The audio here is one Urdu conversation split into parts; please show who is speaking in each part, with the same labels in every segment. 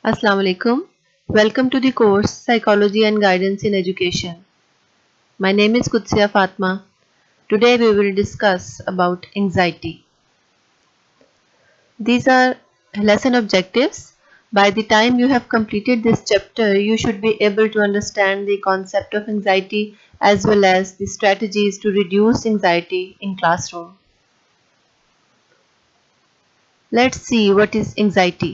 Speaker 1: Assalamu alaikum. Welcome to the course Psychology and Guidance in Education. My name is Qudsiya Fatma. Today we will discuss about anxiety. These are lesson objectives. By the time you have completed this chapter, you should be able to understand the concept of anxiety as well as the strategies to reduce anxiety in classroom. Let's see what is anxiety.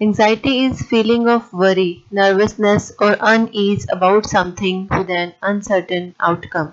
Speaker 1: Anxiety is feeling of worry, nervousness or unease about something with an uncertain outcome.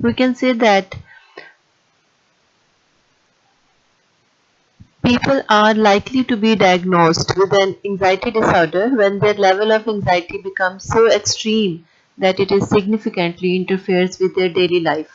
Speaker 1: We can say that people are likely to be diagnosed with an anxiety disorder when their level of anxiety becomes so extreme that it is significantly interferes with their daily life.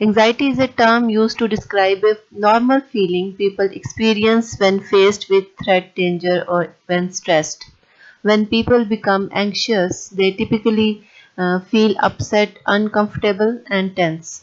Speaker 1: Anxiety is a term used to describe a normal feeling people experience when faced with threat, danger, or when stressed. When people become anxious, they typically feel upset, uncomfortable, and tense.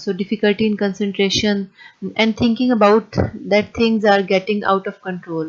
Speaker 1: so difficulty in concentration and thinking about that things are getting out of control.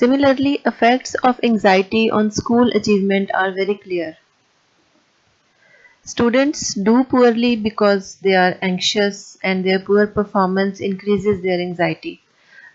Speaker 1: Similarly, effects of anxiety on school achievement are very clear. Students do poorly because they are anxious and their poor performance increases their anxiety.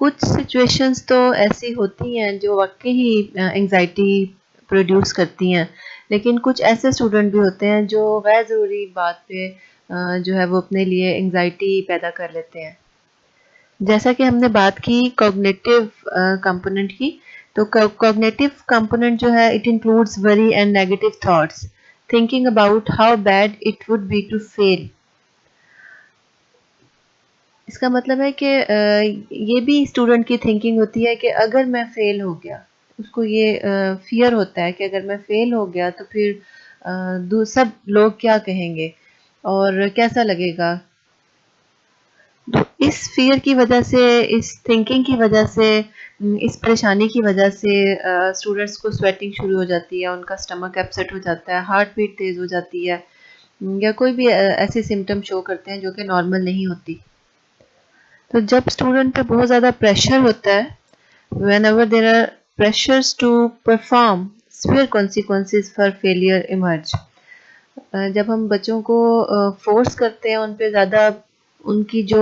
Speaker 1: کچھ سچویشنز تو ایسی ہوتی ہیں جو واقعی ہی انگزائٹی پروڈیوس کرتی ہیں، لیکن کچھ ایسے اسٹوڈنٹ بھی ہوتے ہیں جو غیر ضروری بات پہ جو ہے وہ اپنے لیے انگزائٹی پیدا کر لیتے ہیں. جیسا کہ ہم نے بات کی کوگنیٹو کمپوننٹ کی، تو کوگنیٹو کمپوننٹ جو ہے اٹ انکلوڈس وری and negative thoughts thinking about how bad it would be to fail. اس کا مطلب ہے کہ یہ بھی اسٹوڈنٹ کی تھنکنگ ہوتی ہے کہ اگر میں فیل ہو گیا، اس کو یہ فیئر ہوتا ہے کہ اگر میں فیل ہو گیا تو پھر سب لوگ کیا کہیں گے اور کیسا لگے گا. تو اس فیئر کی وجہ سے، اس تھنکنگ کی وجہ سے، اس پریشانی کی وجہ سے اسٹوڈنٹس کو سویٹنگ شروع ہو جاتی ہے، ان کا اسٹمک اپسیٹ ہو جاتا ہے، ہارٹ بیٹ تیز ہو جاتی ہے، یا کوئی بھی ایسے سمٹم شو کرتے ہیں جو کہ نارمل نہیں ہوتی. تو جب اسٹوڈنٹ پہ بہت زیادہ پریشر ہوتا ہے، whenever there are pressures to perform, severe consequences for failure emerge. جب ہم بچوں کو فورس کرتے ہیں، ان پہ زیادہ ان کی جو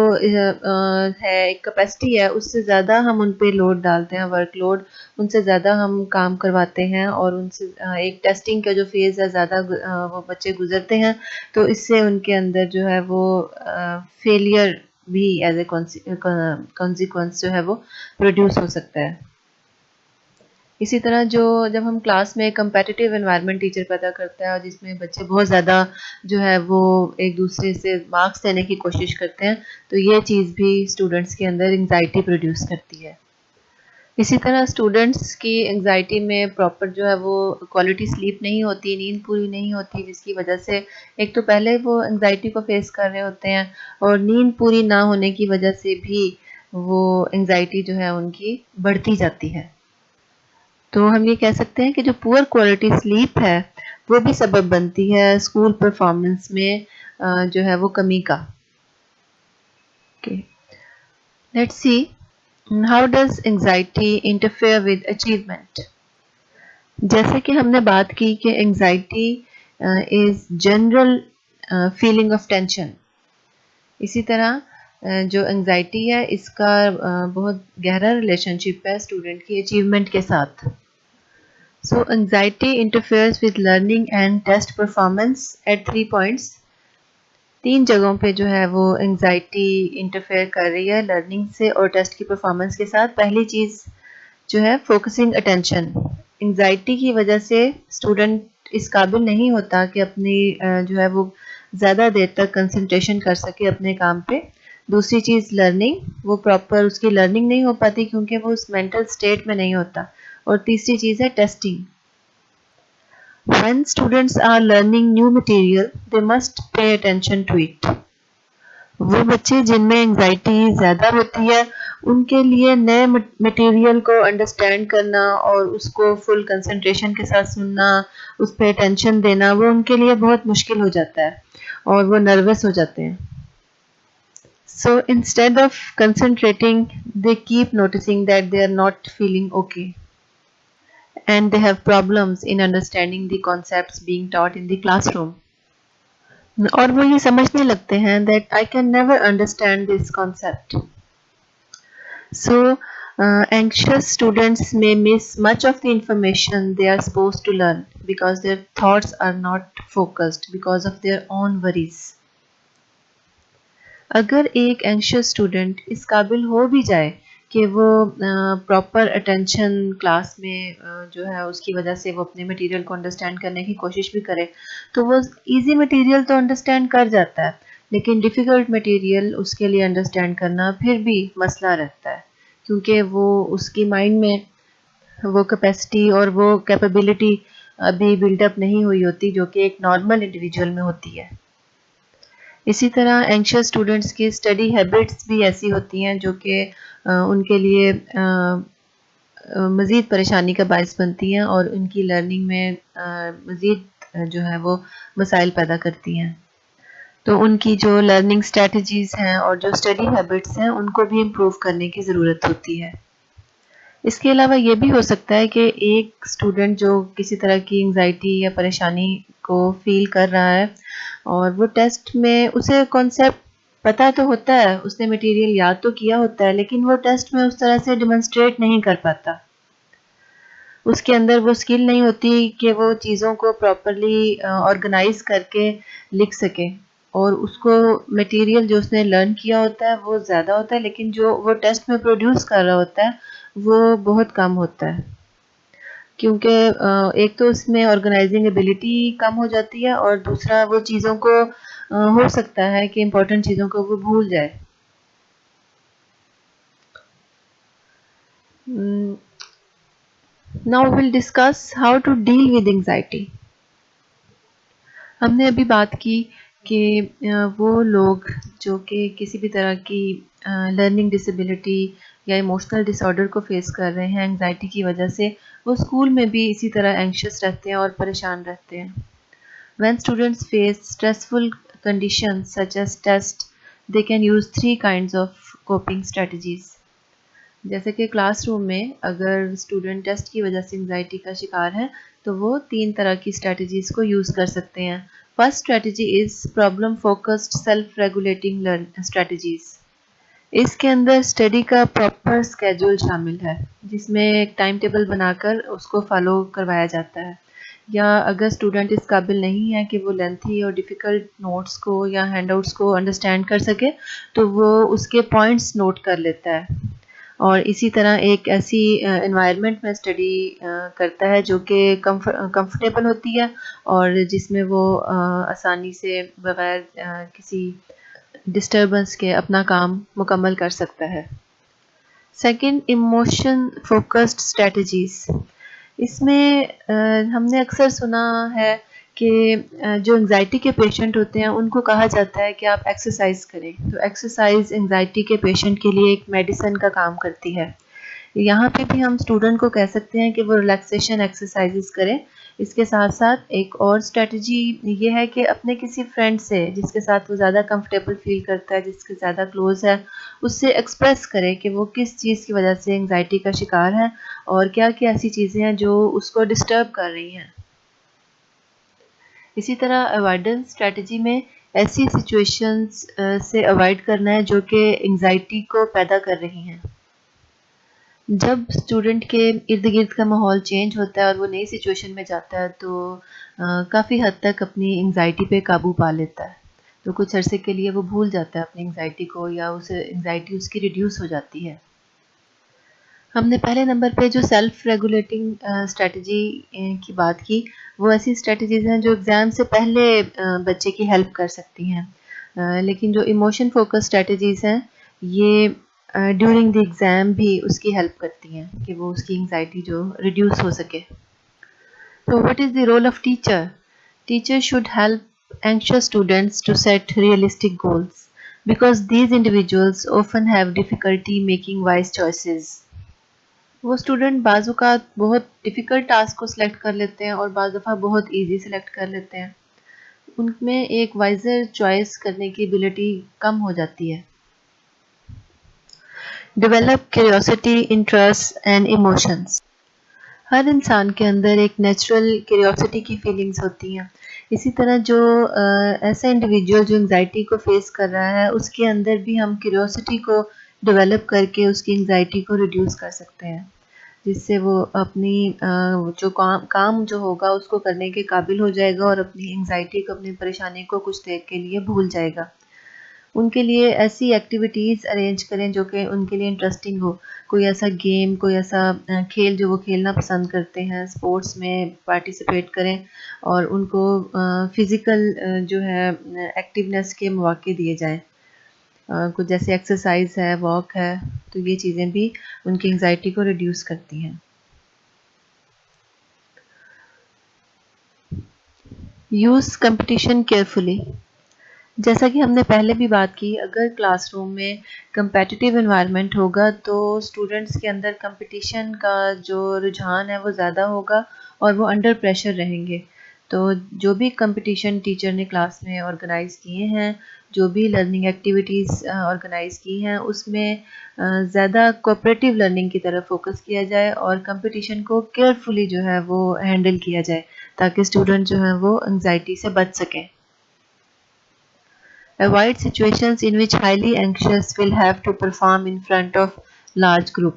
Speaker 1: ہے ایک کیپیسٹی ہے اس سے زیادہ ہم ان پہ لوڈ ڈالتے ہیں، ورک لوڈ ان سے زیادہ ہم کام کرواتے ہیں، اور ان سے ایک ٹیسٹنگ کا جو فیز ہے زیادہ وہ بچے گزرتے ہیں، تو اس سے ان کے اندر جو ہے وہ فیلئر بھی ایز اے کانسیکوینس جو ہے وہ پروڈیوس ہو سکتا ہے. اسی طرح جب ہم کلاس میں کمپیٹیٹیو انوائرمنٹ ٹیچر پیدا کرتا ہے اور جس میں بچے بہت زیادہ جو ہے وہ ایک دوسرے سے مارکس دینے کی کوشش کرتے ہیں، تو یہ چیز بھی اسٹوڈنٹس کے اندر انگزائٹی پروڈیوس کرتی ہے. اسی طرح اسٹوڈنٹس کی انگزائٹی میں پراپر جو ہے وہ کوالٹی سلیپ نہیں ہوتی، نیند پوری نہیں ہوتی، جس کی وجہ سے ایک تو پہلے وہ انگزائٹی کو فیس کر رہے ہوتے ہیں، اور نیند پوری نہ ہونے کی وجہ سے بھی وہ انگزائٹی جو ہے ان کی بڑھتی جاتی ہے. تو ہم یہ کہہ سکتے ہیں کہ جو پور کوالٹی سلیپ ہے وہ بھی سبب بنتی ہے اسکول پرفارمنس میں جو ہے وہ کمی کا. Let's see how does anxiety interfere with achievement. جیسے کہ ہم نے بات کی کہ anxiety is general feeling of tension, اسی طرح جو انگزائٹی ہے اس کا بہت گہرا ریلیشن شپ ہے اسٹوڈنٹ کی اچیومنٹ کے ساتھ. So anxiety interferes with learning and test performance at 3 points. 3 جگہوں پہ جو ہے وہ انگزائٹی انٹرفیئر کر رہی ہے لرننگ سے اور ٹیسٹ کی پرفارمنس کے ساتھ. پہلی چیز جو ہے فوکسنگ اٹینشن. انگزائٹی کی وجہ سے اسٹوڈنٹ اس قابل نہیں ہوتا کہ اپنی جو ہے وہ زیادہ دیر تک کنسنٹریشن کر سکے اپنے کام پہ. دوسری چیز لرننگ، وہ پراپر اس کی لرننگ نہیں ہو پاتی کیونکہ وہ اس مینٹل اسٹیٹ میں نہیں ہوتا. اور تیسری چیز ہے testing. When students are learning new material, they must pay attention to it. وہ بچے جن میں انگزائٹی زیادہ ہوتی ہے ان کے لیے نئے مٹیریل کو انڈرسٹینڈ کرنا اور اس کو فل کنسنٹریشن کے ساتھ سننا، اس پہ اٹینشن دینا، وہ ان کے لیے بہت مشکل ہو جاتا ہے اور وہ نروس ہو جاتے ہیں. So instead of concentrating, they keep noticing that they are not feeling okay. And they have problems in understanding the concepts being taught in the classroom. اور وہ یہ سمجھنے لگتے ہیں that I can never understand this concept. So anxious students may miss much of the information they are supposed to learn because their thoughts are not focused because of their own worries. اگر ایک anxious student اس قابل ہو بھی جائے کہ وہ پراپر اٹینشن کلاس میں جو ہے اس کی وجہ سے وہ اپنے مٹیریل کو انڈرسٹینڈ کرنے کی کوشش بھی کرے، تو وہ ایزی مٹیریل تو انڈرسٹینڈ کر جاتا ہے، لیکن ڈیفیکلٹ مٹیریل اس کے لیے انڈرسٹینڈ کرنا پھر بھی مسئلہ رہتا ہے، کیونکہ وہ اس کی مائنڈ میں وہ کیپیسٹی اور وہ کیپیبلٹی ابھی بلڈ اپ نہیں ہوئی ہوتی جو کہ ایک نارمل انڈیویجول میں ہوتی ہے. اسی طرح اینکشس اسٹوڈنٹس کی اسٹڈی ہیبٹس بھی ایسی ہوتی ہیں جو کہ ان کے لیے مزید پریشانی کا باعث بنتی ہیں اور ان کی لرننگ میں مزید جو ہے وہ مسائل پیدا کرتی ہیں. تو ان کی جو لرننگ اسٹریٹجیز ہیں اور جو اسٹڈی ہیبٹس ہیں ان کو بھی امپروو کرنے کی ضرورت ہوتی ہے. اس کے علاوہ یہ بھی ہو سکتا ہے کہ ایک اسٹوڈنٹ جو کسی طرح کی انگزائٹی یا پریشانی کو فیل کر رہا ہے اور وہ ٹیسٹ میں اسے کانسیپٹ پتہ تو ہوتا ہے، اس نے مٹیریل یاد تو کیا ہوتا ہے، لیکن وہ ٹیسٹ میں اس طرح سے ڈیمونسٹریٹ نہیں کر پاتا. اس کے اندر وہ اسکل نہیں ہوتی کہ وہ چیزوں کو پراپرلی آرگنائز کر کے لکھ سکے، اور اس کو مٹیریل جو اس نے لرن کیا ہوتا ہے وہ زیادہ ہوتا ہے، لیکن جو وہ ٹیسٹ میں پروڈیوس کر رہا ہوتا ہے وہ بہت کم ہوتا ہے. کیونکہ ایک تو اس میں آرگنائزنگ ایبلٹی کم ہو جاتی ہے، اور دوسرا وہ چیزوں کو ہو سکتا ہے کہ امپورٹنٹ چیزوں کو وہ بھول جائے. Now we'll discuss how to deal with anxiety. ہم نے ابھی بات کی کہ وہ لوگ جو کہ کسی بھی طرح کی لرننگ ڈسیبلٹی یا ایموشنل ڈس آرڈر کو فیس کر رہے ہیں انگزائٹی کی وجہ سے، وہ اسکول میں بھی اسی طرح اینکشیس رہتے ہیں اور پریشان رہتے ہیں. When students face stressful conditions such as test, they can use 3 kinds of coping strategies. جیسے کہ کلاس روم میں اگر اسٹوڈنٹ ٹیسٹ کی وجہ سے انگزائٹی کا شکار ہے تو وہ 3 طرح کی اسٹریٹجیز کو یوز کر سکتے ہیں. First strategy is problem focused self regulating strategies. اس کے اندر اسٹڈی کا پراپر اسکیجول شامل ہے، جس میں ایک ٹائم ٹیبل بنا کر اس کو فالو کروایا جاتا ہے. یا اگر اسٹوڈنٹ اس قابل نہیں ہے کہ وہ لینتھی اور ڈیفیکلٹ نوٹس کو یا ہینڈ آؤٹس کو انڈرسٹینڈ کر سکے تو وہ اس کے پوائنٹس نوٹ کر لیتا ہے، اور اسی طرح ایک ایسی انوائرمنٹ میں اسٹڈی کرتا ہے جو کہ کمفرٹیبل ہوتی ہے اور جس میں وہ آسانی سے بغیر کسی ڈسٹربنس کے اپنا کام مکمل کر سکتا ہے. Second, emotion focused strategies. اس میں ہم نے اکثر سنا ہے کہ جو انگزائٹی کے پیشنٹ ہوتے ہیں ان کو کہا جاتا ہے کہ آپ ایکسرسائز کریں. تو ایکسرسائز انگزائٹی کے پیشنٹ کے لیے ایک میڈیسن کا کام کرتی ہے. یہاں پہ بھی ہم اسٹوڈنٹ کو کہہ سکتے ہیں کہ وہ ریلیکسیشن ایکسرسائزز کریں. اس کے ساتھ ساتھ ایک اور اسٹریٹجی یہ ہے کہ اپنے کسی فرینڈ سے جس کے ساتھ وہ زیادہ کمفرٹیبل فیل کرتا ہے، جس کے زیادہ کلوز ہے، اس سے ایکسپریس کرے کہ وہ کس چیز کی وجہ سے انگزائٹی کا شکار ہے اور کیا کیا ایسی چیزیں ہیں جو اس کو ڈسٹرب کر رہی ہیں. اسی طرح اوائڈنس اسٹریٹجی میں ایسی سچویشنز سے اوائڈ کرنا ہے جو کہ انگزائٹی کو پیدا کر رہی ہیں. جب اسٹوڈنٹ کے ارد گرد کا ماحول چینج ہوتا ہے اور وہ نئی سچویشن میں جاتا ہے تو کافی حد تک اپنی انگزائٹی پہ قابو پا لیتا ہے. تو کچھ عرصے کے لیے وہ بھول جاتا ہے اپنی انگزائٹی کو، یا اسے انگزائٹی اس کی ریڈیوس ہو جاتی ہے. ہم نے پہلے نمبر پہ جو سیلف ریگولیٹنگ اسٹریٹجی کی بات کی، وہ ایسی اسٹریٹجیز ہیں جو ایگزام سے پہلے بچے کی ہیلپ کر سکتی ہیں. لیکن جو ایموشن فوکس اسٹریٹجیز ہیں یہ ڈیورنگ دی ایگزام بھی اس کی ہیلپ کرتی ہیں کہ وہ اس کی انگزائٹی جو ریڈیوس ہو سکے. تو what is the role of teacher? Teacher should help anxious students to set realistic goals because these individuals often have difficulty making wise choices. وہ اسٹوڈنٹ بعض اوقات بہت ڈیفیکلٹ ٹاسک کو سلیکٹ کر لیتے ہیں اور بعض دفعہ بہت ایزی سلیکٹ کر لیتے ہیں. ان میں ایک وائزر چوائس کرنے کی ایبلٹی کم ہو جاتی ہے. Develop curiosity, interest and emotions. ہر انسان کے اندر ایک نیچرل کیوریوسٹی کی فیلنگز ہوتی ہیں. اسی طرح جو ایسا انڈیویجول جو انگزائٹی کو فیس کر رہا ہے اس کے اندر بھی ہم کیوریوسٹی کو ڈیولپ کر کے اس کی انگزائٹی کو ریڈیوس کر سکتے ہیں، جس سے وہ اپنی جو کام جو ہوگا اس کو کرنے کے قابل ہو جائے گا اور اپنی انگزائٹی کو، اپنی پریشانی کو کچھ دیر کے لیے بھول جائے گا. ان کے لیے ایسی ایکٹیویٹیز ارینج کریں جو کہ ان کے لیے انٹرسٹنگ ہو. کوئی ایسا گیم، کوئی ایسا کھیل جو وہ کھیلنا پسند کرتے ہیں، اسپورٹس میں پارٹیسپیٹ کریں اور ان کو فزیکل جو ہے ایکٹیونیس کے مواقع دیے جائیں. کچھ جیسے ایکسرسائز ہے، واک ہے، تو یہ چیزیں بھی ان کی انگزائٹی کو ریڈیوس کرتی ہیں. Use competition carefully. جیسا کہ ہم نے پہلے بھی بات کی، اگر کلاس روم میں کمپیٹیٹیو انوائرمنٹ ہوگا تو اسٹوڈنٹس کے اندر کمپٹیشن کا جو رجحان ہے وہ زیادہ ہوگا اور وہ انڈر پریشر رہیں گے. تو جو بھی کمپٹیشن ٹیچر نے کلاس میں آرگنائز کیے ہیں، جو بھی لرننگ ایکٹیویٹیز آرگنائز کی ہیں، اس میں زیادہ کوآپریٹیو لرننگ کی طرف فوکس کیا جائے اور کمپٹیشن کو کیئرفلی جو ہے وہ ہینڈل کیا جائے تاکہ اسٹوڈنٹ جو ہیں وہ انگزائٹی سے بچ سکیں. Avoid situations in which highly anxious will have to perform in front of large group.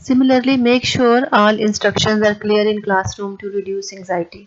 Speaker 1: Similarly, make sure all instructions are clear in classroom to reduce anxiety.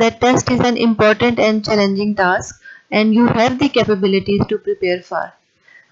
Speaker 1: that test is an important and challenging task and you have the capabilities to prepare for.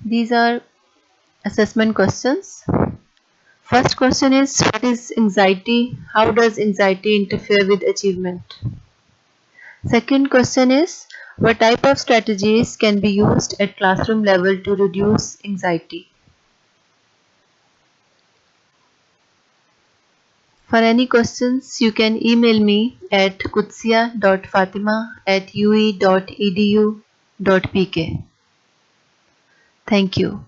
Speaker 1: These are assessment questions. First question is, what is anxiety? How does anxiety interfere with achievement? Second question is, what type of strategies can be used at classroom level to reduce anxiety? For any questions, you can email me at kutsia.fatima@ue.edu.pk. Thank you.